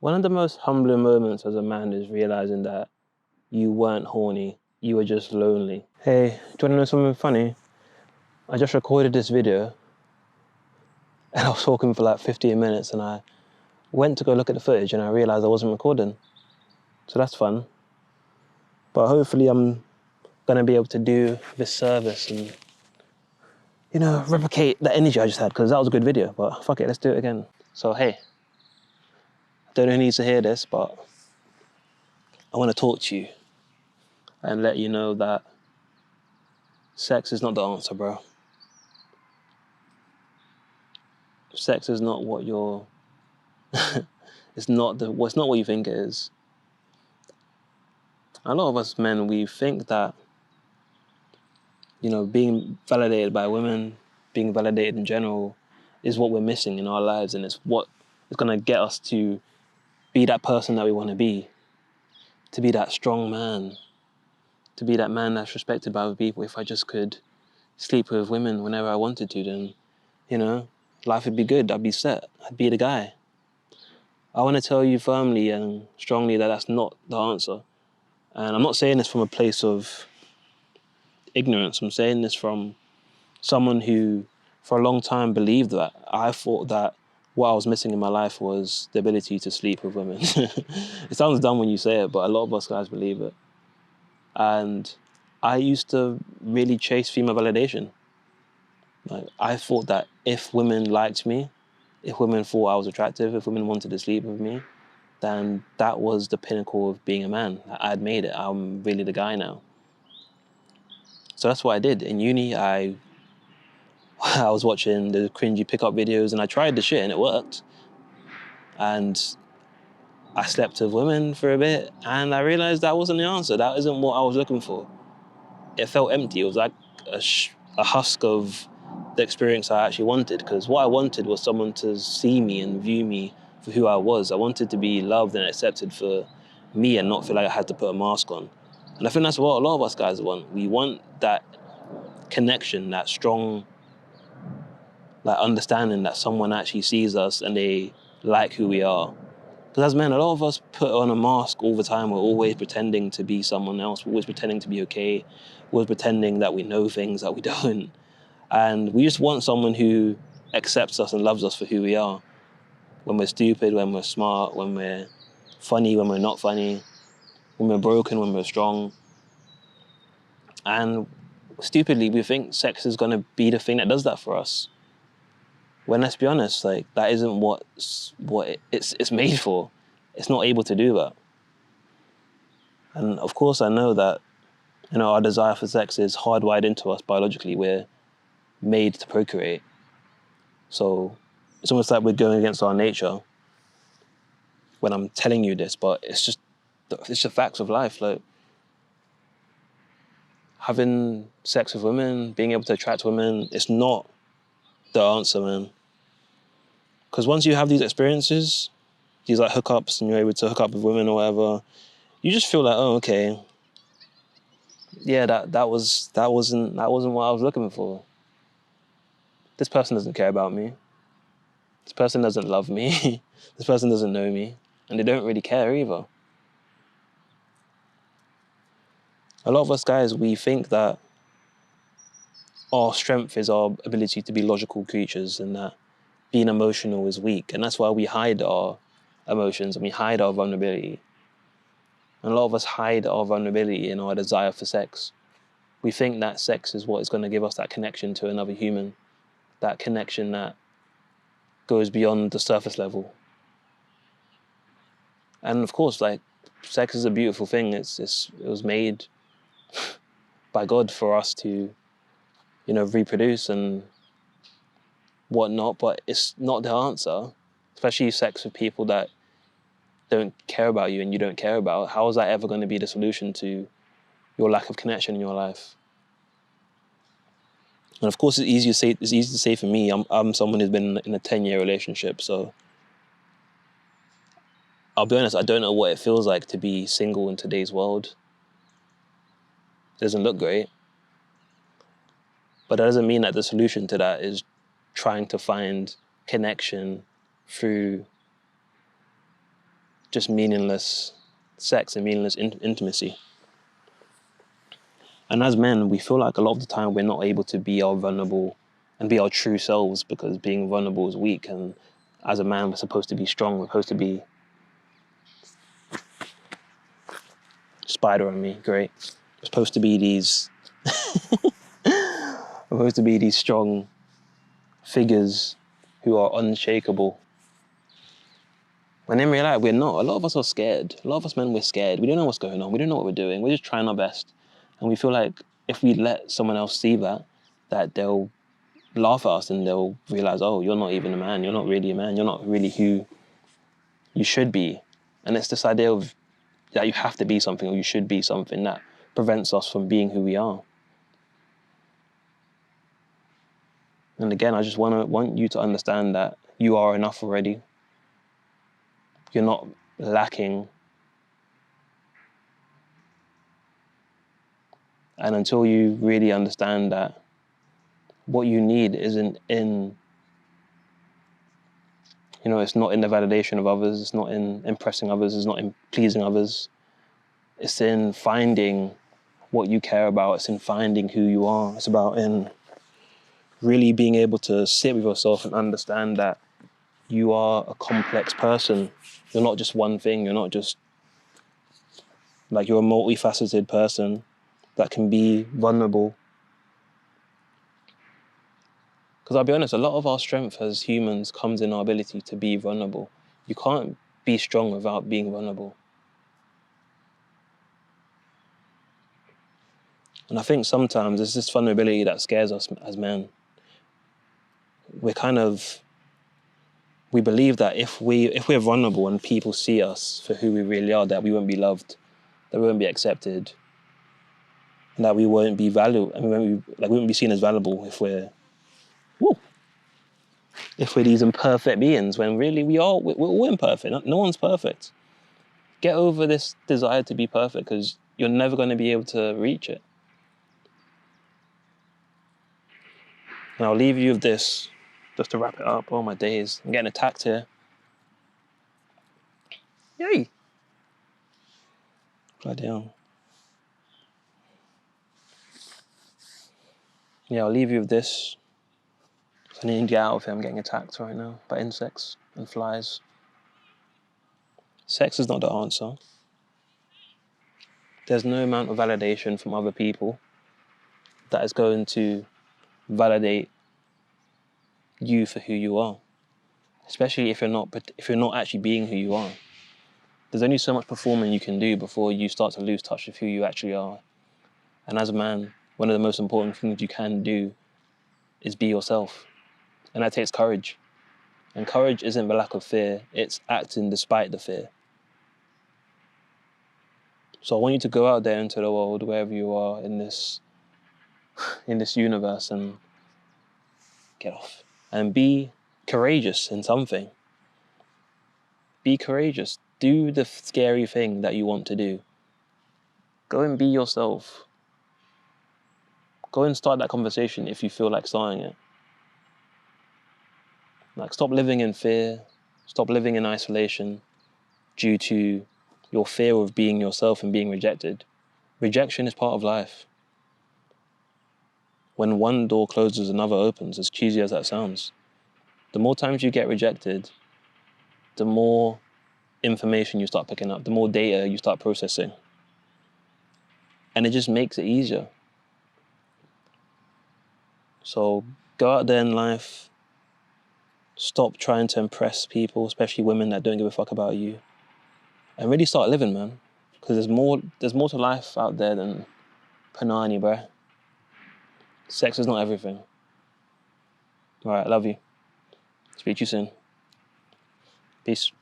One of the most humbling moments as a man is realizing that you weren't horny, you were just lonely. Hey, do you want to know something funny? I just recorded this video and I was talking for like 15 minutes and I went to go look at the footage and I realized I wasn't recording. So that's fun. But hopefully I'm gonna be able to do this service and, replicate the energy I just had, because that was a good video, but fuck it, let's do it again. So hey, I don't know who needs to hear this, but I want to talk to you and let you know that sex is not the answer, bro. Sex is not what you're... it's not what you think it is. A lot of us men, we think that, being validated by women, being validated in general, is what we're missing in our lives, and it's what is going to get us to be that person that we want to be that strong man, to be that man that's respected by other people. If I just could sleep with women whenever I wanted to, then, life would be good. I'd be set. I'd be the guy. I want to tell you firmly and strongly that that's not the answer. And I'm not saying this from a place of ignorance. I'm saying this from someone who, for a long time, believed that. I thought that what I was missing in my life was the ability to sleep with women. It sounds dumb when you say it, but a lot of us guys believe it. And I used to really chase female validation. Like, I thought that if women liked me, if women thought I was attractive, if women wanted to sleep with me, then that was the pinnacle of being a man. I'd made it. I'm really the guy now. So that's what I did. In uni, I was watching the cringy pickup videos and I tried the shit and it worked. And I slept with women for a bit and I realized that wasn't the answer. That isn't what I was looking for. It felt empty. It was like a husk of the experience I actually wanted, because what I wanted was someone to see me and view me for who I was. I wanted to be loved and accepted for me and not feel like I had to put a mask on. And I think that's what a lot of us guys want. We want that connection, that strong understanding that someone actually sees us and they like who we are. Because as men, a lot of us put on a mask all the time. We're always pretending to be someone else. We're always pretending to be okay. We're always pretending that we know things that we don't. And we just want someone who accepts us and loves us for who we are. When we're stupid, when we're smart, when we're funny, when we're not funny, when we're broken, when we're strong. And stupidly, we think sex is going to be the thing that does that for us. When, let's be honest, that isn't what it's made for. It's not able to do that. And of course, I know that, our desire for sex is hardwired into us biologically. We're made to procreate. So it's almost like we're going against our nature when I'm telling you this, but it's the facts of life. Like, having sex with women, being able to attract women, it's not the answer, man. Because once you have these experiences, these hookups, and you're able to hook up with women or whatever, you just feel like, oh, okay, yeah, that wasn't what I was looking for. This person doesn't care about me. This person doesn't love me. This person doesn't know me, and they don't really care either. A lot of us guys, we think that our strength is our ability to be logical creatures and that being emotional is weak. And that's why we hide our emotions and we hide our vulnerability. And a lot of us hide our vulnerability in our desire for sex. We think that sex is what is going to give us that connection to another human, that connection that goes beyond the surface level. And of course, sex is a beautiful thing. It was made by God for us to, reproduce and whatnot, but it's not the answer, especially sex with people that don't care about you and you don't care about. How is that ever going to be the solution to your lack of connection in your life? And of course, it's easy to say for me. I'm someone who's been in a 10-year relationship, so I'll be honest, I don't know what it feels like to be single in today's world. It doesn't look great. But that doesn't mean that the solution to that is trying to find connection through just meaningless sex and meaningless intimacy. And as men, we feel like a lot of the time we're not able to be our vulnerable and be our true selves because being vulnerable is weak. And as a man, we're supposed to be strong. We're supposed to be spider on me, great. We're supposed to be these we're supposed to be these strong figures who are unshakable. When in reality, we're not. A lot of us are scared. A lot of us men, we're scared. We don't know what's going on. We don't know what we're doing. We're just trying our best. And we feel like if we let someone else see that they'll laugh at us and they'll realize, oh, you're not even a man. You're not really a man. You're not really who you should be. And it's this idea of that you have to be something or you should be something that prevents us from being who we are. And again, I just want you to understand that you are enough already. You're not lacking. And until you really understand that what you need isn't in, it's not in the validation of others, it's not in impressing others, it's not in pleasing others. It's in finding what you care about, it's in finding who you are. It's about in really being able to sit with yourself and understand that you are a complex person. You're not just one thing, you're not just, you're a multifaceted person that can be vulnerable. Because I'll be honest, a lot of our strength as humans comes in our ability to be vulnerable. You can't be strong without being vulnerable. And I think sometimes it's this vulnerability that scares us as men. We believe that if we're vulnerable and people see us for who we really are, that we won't be loved, that we won't be accepted, and that we won't be valued, and we won't be seen as valuable if we're these imperfect beings, when really we're all imperfect. No one's perfect. Get over this desire to be perfect because you're never going to be able to reach it. And I'll leave you with this, just to wrap it up. Oh my days, I'm getting attacked here. Yay! Bloody hell. Yeah, I'll leave you with this. I need to get out of here. I'm getting attacked right now by insects and flies. Sex is not the answer. There's no amount of validation from other people that is going to validate you for who you are. Especially if you're not actually being who you are. There's only so much performing you can do before you start to lose touch with who you actually are. And as a man, one of the most important things you can do is be yourself. And that takes courage. And courage isn't the lack of fear, it's acting despite the fear. So I want you to go out there into the world, wherever you are in this universe, and get off. And be courageous in something. Be courageous. Do the scary thing that you want to do. Go and be yourself. Go and start that conversation if you feel like starting it. Stop living in fear. Stop living in isolation due to your fear of being yourself and being rejected. Rejection is part of life. When one door closes, another opens, as cheesy as that sounds. The more times you get rejected, the more information you start picking up, the more data you start processing. And it just makes it easier. So go out there in life, stop trying to impress people, especially women that don't give a fuck about you, and really start living, man. Because there's more to life out there than panani, bruh. Sex is not everything. All right, I love you. Speak to you soon. Peace.